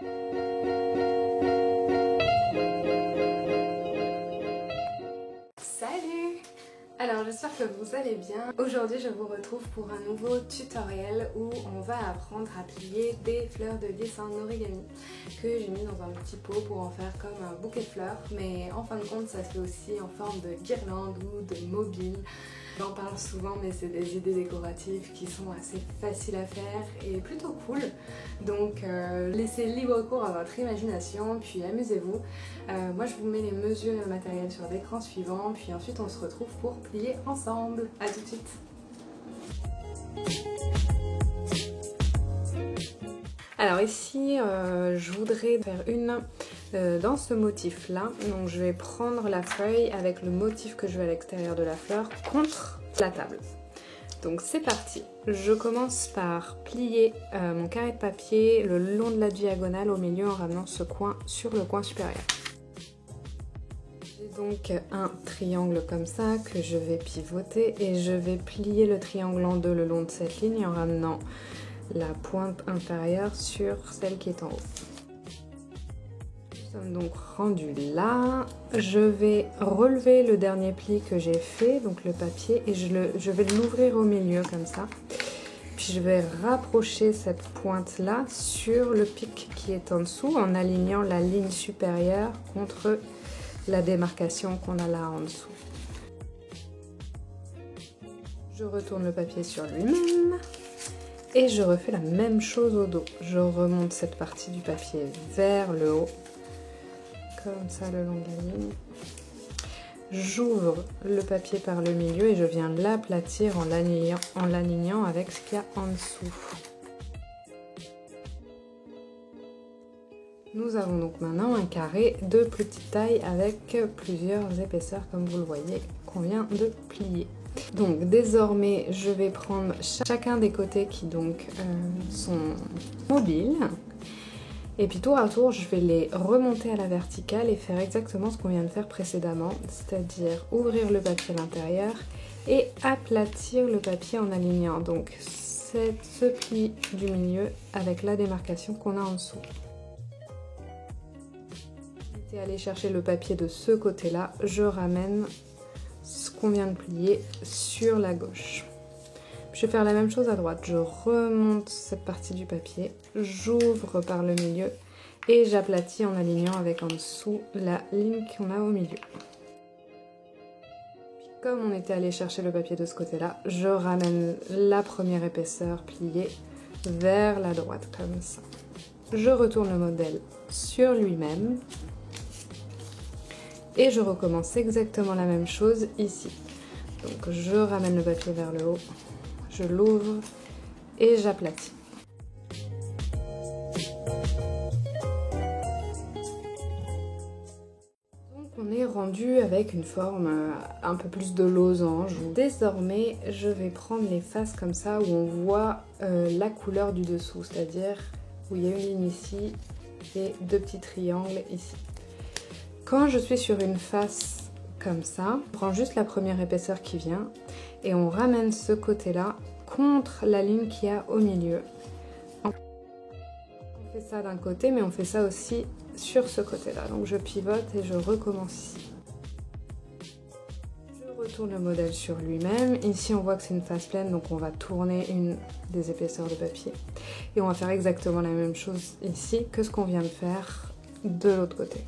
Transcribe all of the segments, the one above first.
Salut! Alors j'espère que vous allez bien. Aujourd'hui je vous retrouve pour un nouveau tutoriel où on va apprendre à plier des fleurs de lys en origami que j'ai mis dans un petit pot pour en faire comme un bouquet de fleurs, mais en fin de compte ça se fait aussi en forme de guirlande ou de mobile. J'en parle souvent mais c'est des idées décoratives qui sont assez faciles à faire et plutôt cool. Donc laissez libre cours à votre imagination puis amusez-vous. Moi je vous mets les mesures et le matériel sur l'écran suivant puis ensuite on se retrouve pour plier ensemble. A tout de suite. Alors ici je voudrais faire une dans ce motif là, donc je vais prendre la feuille avec le motif que je veux à l'extérieur de la fleur contre la table. Donc c'est parti, je commence par plier mon carré de papier le long de la diagonale au milieu en ramenant ce coin sur le coin supérieur. J'ai donc un triangle comme ça que je vais pivoter et je vais plier le triangle en deux le long de cette ligne en ramenant la pointe inférieure sur celle qui est en haut. Nous sommes donc rendus là. Je vais relever le dernier pli que j'ai fait, donc le papier, et je vais l'ouvrir au milieu comme ça. Puis je vais rapprocher cette pointe là sur le pic qui est en dessous en alignant la ligne supérieure contre la démarcation qu'on a là en dessous. Je retourne le papier sur lui-même. Et je refais la même chose au dos. Je remonte cette partie du papier vers le haut, comme ça le long de la ligne. J'ouvre le papier par le milieu et je viens l'aplatir en l'alignant avec ce qu'il y a en dessous. Nous avons donc maintenant un carré de petite taille avec plusieurs épaisseurs comme vous le voyez qu'on vient de plier. Donc désormais je vais prendre chacun des côtés qui donc sont mobiles et puis tour à tour je vais les remonter à la verticale et faire exactement ce qu'on vient de faire précédemment, c'est-à-dire ouvrir le papier à l'intérieur et aplatir le papier en alignant donc ce pli du milieu avec la démarcation qu'on a en dessous. J'étais allée chercher le papier de ce côté-là, je ramène ce qu'on vient de plier sur la gauche. Je vais faire la même chose à droite, je remonte cette partie du papier, j'ouvre par le milieu et j'aplatis en alignant avec en dessous la ligne qu'on a au milieu. Puis comme on était allé chercher le papier de ce côté-là, je ramène la première épaisseur pliée vers la droite comme ça. Je retourne le modèle sur lui-même. Et je recommence exactement la même chose ici. Donc je ramène le papier vers le haut, je l'ouvre et j'aplatis. Donc on est rendu avec une forme un peu plus de losange. Désormais je vais prendre les faces comme ça où on voit la couleur du dessous, c'est-à-dire où il y a une ligne ici et deux petits triangles ici. Quand je suis sur une face comme ça, on prend juste la première épaisseur qui vient et on ramène ce côté-là contre la ligne qu'il y a au milieu. On fait ça d'un côté, mais on fait ça aussi sur ce côté-là. Donc je pivote et je recommence ici. Je retourne le modèle sur lui-même. Ici, on voit que c'est une face pleine, donc on va tourner une des épaisseurs de papier. Et on va faire exactement la même chose ici que ce qu'on vient de faire de l'autre côté.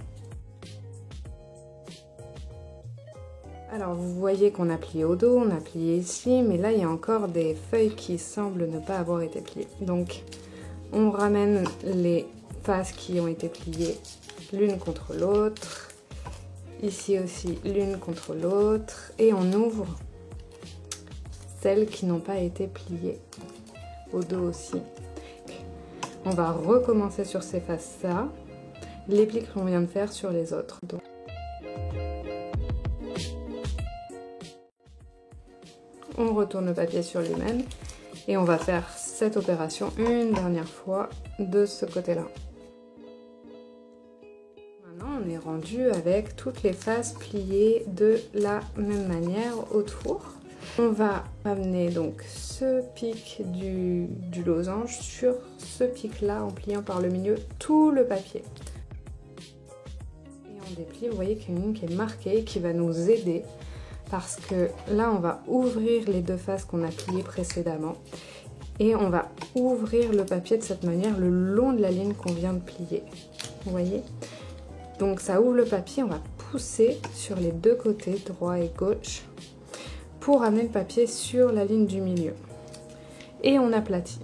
Alors vous voyez qu'on a plié au dos, on a plié ici, mais là il y a encore des feuilles qui semblent ne pas avoir été pliées. Donc on ramène les faces qui ont été pliées l'une contre l'autre, ici aussi l'une contre l'autre, et on ouvre celles qui n'ont pas été pliées, au dos aussi. On va recommencer sur ces faces-là, les plis que l'on vient de faire sur les autres. Donc, on retourne le papier sur lui-même et on va faire cette opération une dernière fois de ce côté-là. Maintenant on est rendu avec toutes les faces pliées de la même manière autour. On va amener donc ce pic du losange sur ce pic-là en pliant par le milieu tout le papier. Et on déplie, vous voyez qu'il y a une ligne qui est marquée qui va nous aider parce que là on va ouvrir les deux faces qu'on a pliées précédemment et on va ouvrir le papier de cette manière le long de la ligne qu'on vient de plier. Vous voyez? Donc ça ouvre le papier, on va pousser sur les deux côtés, droit et gauche, pour amener le papier sur la ligne du milieu. Et on aplatit.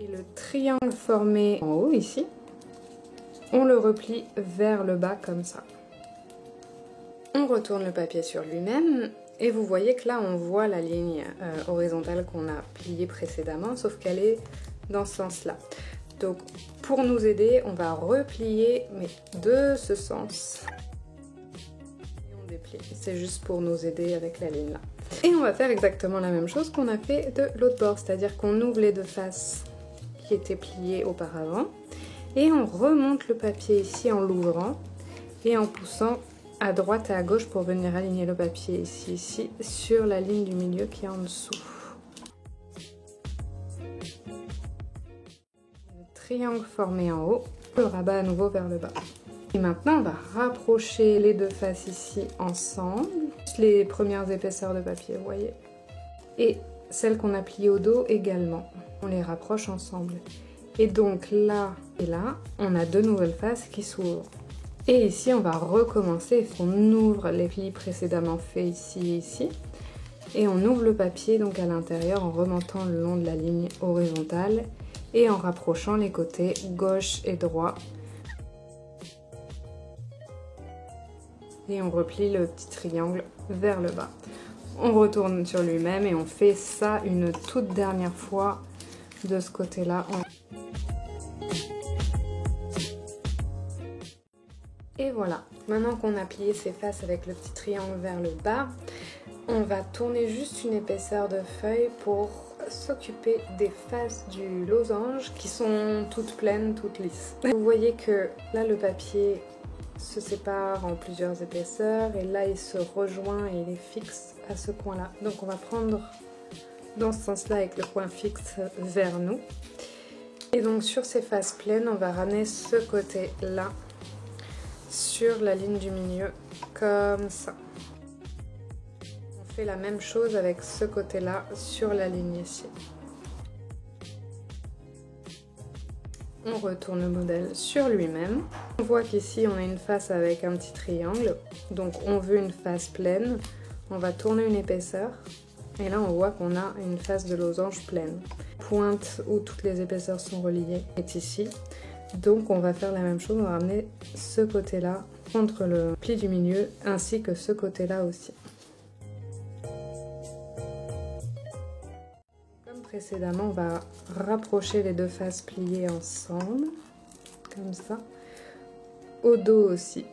Et le triangle formé en haut ici, on le replie vers le bas comme ça. On retourne le papier sur lui-même et vous voyez que là on voit la ligne horizontale qu'on a pliée précédemment, sauf qu'elle est dans ce sens-là. Donc pour nous aider, on va replier mais de ce sens. Et on déplie. C'est juste pour nous aider avec la ligne là. Et on va faire exactement la même chose qu'on a fait de l'autre bord, c'est-à-dire qu'on ouvre les deux faces qui étaient pliées auparavant et on remonte le papier ici en l'ouvrant et en poussant à droite et à gauche pour venir aligner le papier ici sur la ligne du milieu qui est en dessous. Le triangle formé en haut, le rabat à nouveau vers le bas. Et maintenant on va rapprocher les deux faces ici ensemble, les premières épaisseurs de papier, vous voyez, et celles qu'on a pliées au dos également. On les rapproche ensemble. Et donc là et là, on a deux nouvelles faces qui s'ouvrent. Et ici, on va recommencer. On ouvre les plis précédemment faits ici et ici. Et on ouvre le papier donc à l'intérieur en remontant le long de la ligne horizontale et en rapprochant les côtés gauche et droit. Et on replie le petit triangle vers le bas. On retourne sur lui-même et on fait ça une toute dernière fois de ce côté-là. Et voilà, maintenant qu'on a plié ces faces avec le petit triangle vers le bas, on va tourner juste une épaisseur de feuille pour s'occuper des faces du losange qui sont toutes pleines, toutes lisses. Vous voyez que là le papier se sépare en plusieurs épaisseurs et là il se rejoint et il est fixe à ce coin-là. Donc on va prendre dans ce sens-là avec le coin fixe vers nous. Et donc sur ces faces pleines, on va ramener ce côté-là sur la ligne du milieu, comme ça. On fait la même chose avec ce côté-là sur la ligne ici. On retourne le modèle sur lui-même. On voit qu'ici on a une face avec un petit triangle, donc on veut une face pleine. On va tourner une épaisseur et là on voit qu'on a une face de losange pleine. Pointe où toutes les épaisseurs sont reliées est ici. Donc on va faire la même chose, on va ramener ce côté-là contre le pli du milieu ainsi que ce côté-là aussi. Comme précédemment, on va rapprocher les deux faces pliées ensemble, comme ça, au dos aussi.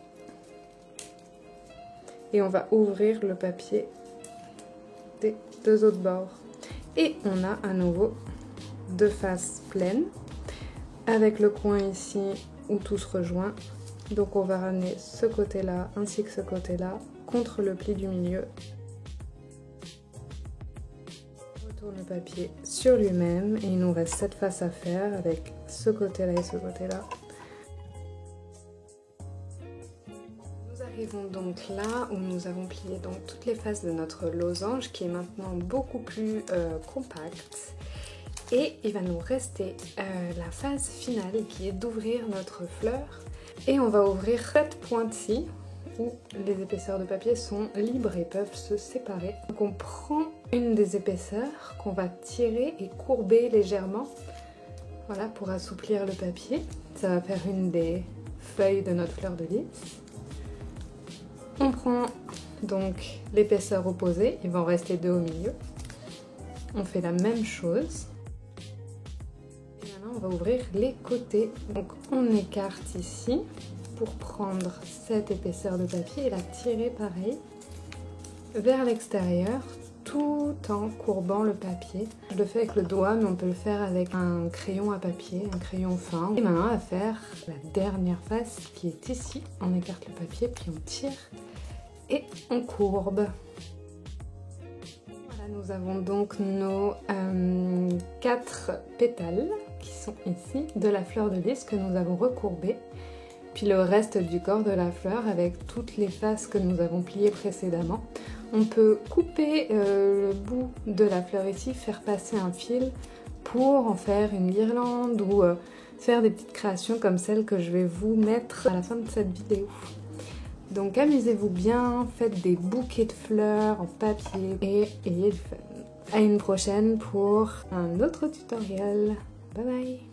Et on va ouvrir le papier des deux autres bords. Et on a à nouveau deux faces pleines, avec le coin ici où tout se rejoint. Donc on va ramener ce côté-là ainsi que ce côté-là contre le pli du milieu. On retourne le papier sur lui-même et il nous reste cette face à faire avec ce côté-là et ce côté-là. Nous arrivons donc là où nous avons plié donc toutes les faces de notre losange qui est maintenant beaucoup plus compacte. Et il va nous rester la phase finale qui est d'ouvrir notre fleur. Et on va ouvrir cette pointe-ci où les épaisseurs de papier sont libres et peuvent se séparer. Donc on prend une des épaisseurs qu'on va tirer et courber légèrement. Voilà, pour assouplir le papier. Ça va faire une des feuilles de notre fleur de lys. On prend donc l'épaisseur opposée, il va en rester deux au milieu. On fait la même chose. On va ouvrir les côtés. Donc on écarte ici pour prendre cette épaisseur de papier et la tirer pareil vers l'extérieur tout en courbant le papier. Je le fais avec le doigt mais on peut le faire avec un crayon à papier, un crayon fin. Et maintenant on va faire la dernière face qui est ici. On écarte le papier puis on tire et on courbe. Nous avons donc nos 4 pétales qui sont ici de la fleur de lys que nous avons recourbée. Puis le reste du corps de la fleur avec toutes les faces que nous avons pliées précédemment. On peut couper le bout de la fleur ici, faire passer un fil pour en faire une guirlande ou faire des petites créations comme celle que je vais vous mettre à la fin de cette vidéo. Donc amusez-vous bien, faites des bouquets de fleurs en papier et ayez du fun. À une prochaine pour un autre tutoriel. Bye bye!